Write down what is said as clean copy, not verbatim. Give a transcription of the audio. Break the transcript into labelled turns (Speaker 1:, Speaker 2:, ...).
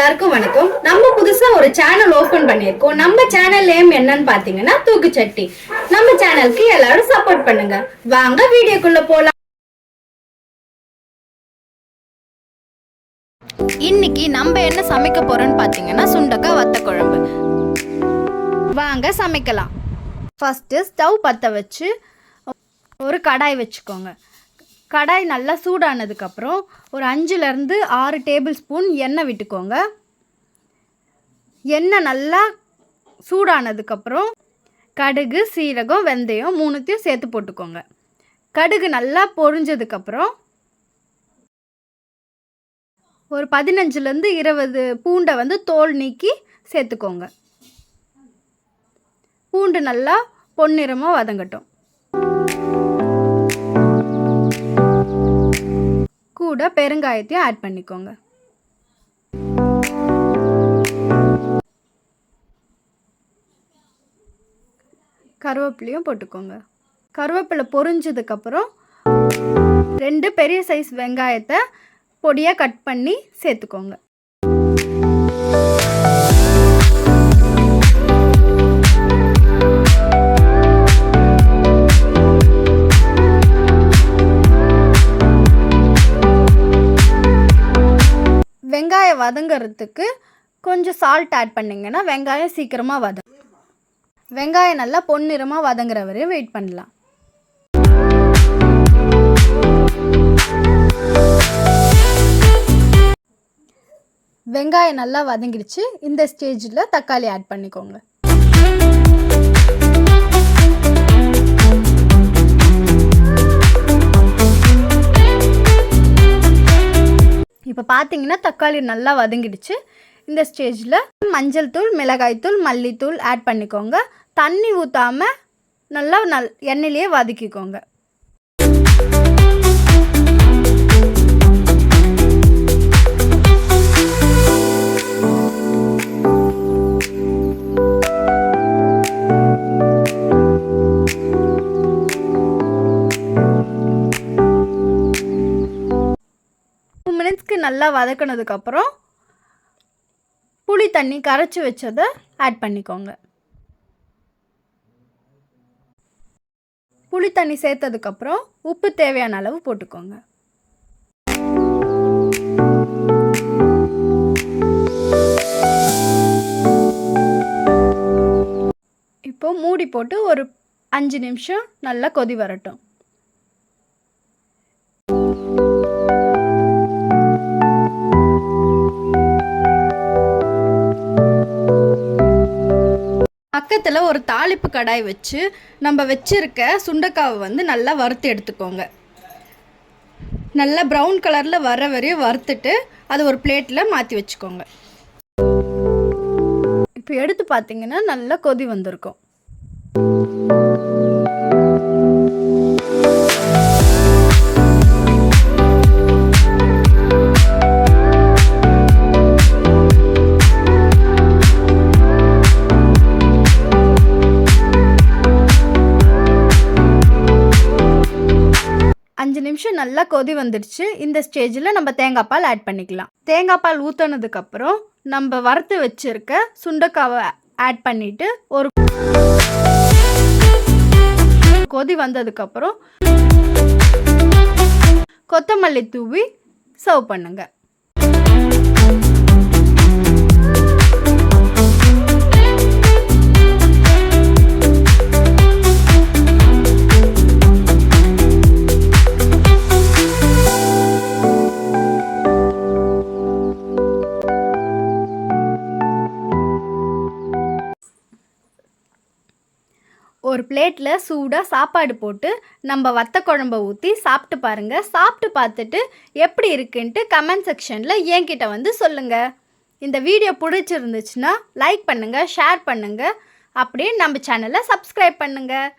Speaker 1: எல்லாருக்கும் வணக்கம். நம்ம புதுசா ஒரு சேனல் ஓபன் பண்ணிருக்கோம். நம்ம சேனல் நேம் என்னன்னு பாத்தீங்கன்னா தூக்குச்சட்டி. நம்ம சேனலுக்கு எல்லாரும் சப்போர்ட் பண்ணுங்க. வாங்க வீடியோக்குள்ள போலாம்.
Speaker 2: இன்னைக்கு நம்ம என்ன சமைக்க போறோம்னு பாத்தீங்கன்னா சுண்டக்காய் வத்த குழம்பு. வாங்க சமைக்கலாம். ஃபர்ஸ்ட் ஸ்டவ் பற்ற வச்சு ஒரு கடாய் வச்சுக்கோங்க. கடாய் நல்லா சூடானதுக்கப்புறம் ஒரு 5லேருந்து 6 டேபிள் ஸ்பூன் எண்ணெய் விட்டுக்கோங்க. எண்ணெய் நல்லா சூடானதுக்கப்புறம் கடுகு, சீரகம், வெந்தயம் 3த்தையும் சேர்த்து போட்டுக்கோங்க. கடுகு நல்லா பொரிஞ்சதுக்கப்புறம் ஒரு 15லேருந்து 20 பூண்டை தோல் நீக்கி சேர்த்துக்கோங்க. பூண்டு நல்லா பொன்னிறமாக வதங்கட்டும். கூட பெருங்காயத்தையும் ஆட் பண்ணிக்கோங்க. கருவேப்பிலையும் போட்டுக்கோங்க. கருவேப்பிலை பொரிஞ்சதுக்கப்புறம் 2 பெரிய சைஸ் வெங்காயத்தை பொடியாக கட் பண்ணி சேர்த்துக்கோங்க. வெங்காயம் வதங்கிறதுக்கு கொஞ்சம் சால்ட் ஆட் பண்ணிங்கன்னா வெங்காயம் சீக்கிரமாக வதங்கும். வெங்காயம் நல்லா பொன்னிறமாக வதங்குற வரையும் வெயிட் பண்ணலாம். வெங்காயம் நல்லா வதங்கிடுச்சு. இந்த ஸ்டேஜில் தக்காளி ஆட் பண்ணிக்கோங்க. இப்போ பார்த்தீங்கன்னா தக்காளி நல்லா வதங்கிடுச்சு. இந்த ஸ்டேஜில் மஞ்சள் தூள், மிளகாய் தூள், மல்லித்தூள் ஆட் பண்ணிக்கோங்க. தண்ணி ஊற்றாமல் நல்லா எண்ணெயிலேயே வதக்கிக்கோங்க. நல்லா வதக்கினதுக்கப்புறம் புளி தண்ணி கரைச்சி வச்சதை ஆட் பண்ணிக்கோங்க. புளி தண்ணி சேர்த்ததுக்கப்புறம் உப்பு தேவையான அளவு போட்டுக்கோங்க. இப்போ மூடி போட்டு ஒரு 5 நிமிஷம் நல்லா கொதி வரட்டும். பக்கத்தில் ஒரு தாளிப்பு கடாய் வச்சு நம்ம வச்சுருக்க சுண்டைக்காவை நல்லா வறுத்து எடுத்துக்கோங்க. நல்லா ப்ரௌன் கலரில் வர வரையும் வறுத்துட்டு அது ஒரு பிளேட்டில் மாற்றி வச்சுக்கோங்க. இப்போ எடுத்து பார்த்தீங்கன்னா நல்லா கொதி வந்திருக்கும். நிமிஷம் நல்லா கொதி வந்துடுச்சு. இந்த ஸ்டேஜில் நம்ம தேங்காய் பால் ஆட் பண்ணிக்கலாம். தேங்காய் பால் ஊற்றினதுக்கப்புறம் நம்ம வறுத்து வச்சுருக்க சுண்டைக்காவை ஆட் பண்ணிவிட்டு ஒரு கொதி வந்ததுக்கப்புறம் கொத்தமல்லி தூவி சர்வ் பண்ணுங்க. ஒரு பிளேட்டில் சூடாக சாப்பாடு போட்டு நம்ம வத்த குழம்பை ஊற்றி சாப்பிட்டு பாருங்கள். சாப்பிட்டு பார்த்துட்டு எப்படி இருக்குன்ட்டு கமெண்ட் செக்ஷனில் என்கிட்ட சொல்லுங்கள். இந்த வீடியோ பிடிச்சிருந்துச்சுன்னா லைக் பண்ணுங்கள், ஷேர் பண்ணுங்கள், அப்படியே நம்ம சேனலை சப்ஸ்கிரைப் பண்ணுங்கள்.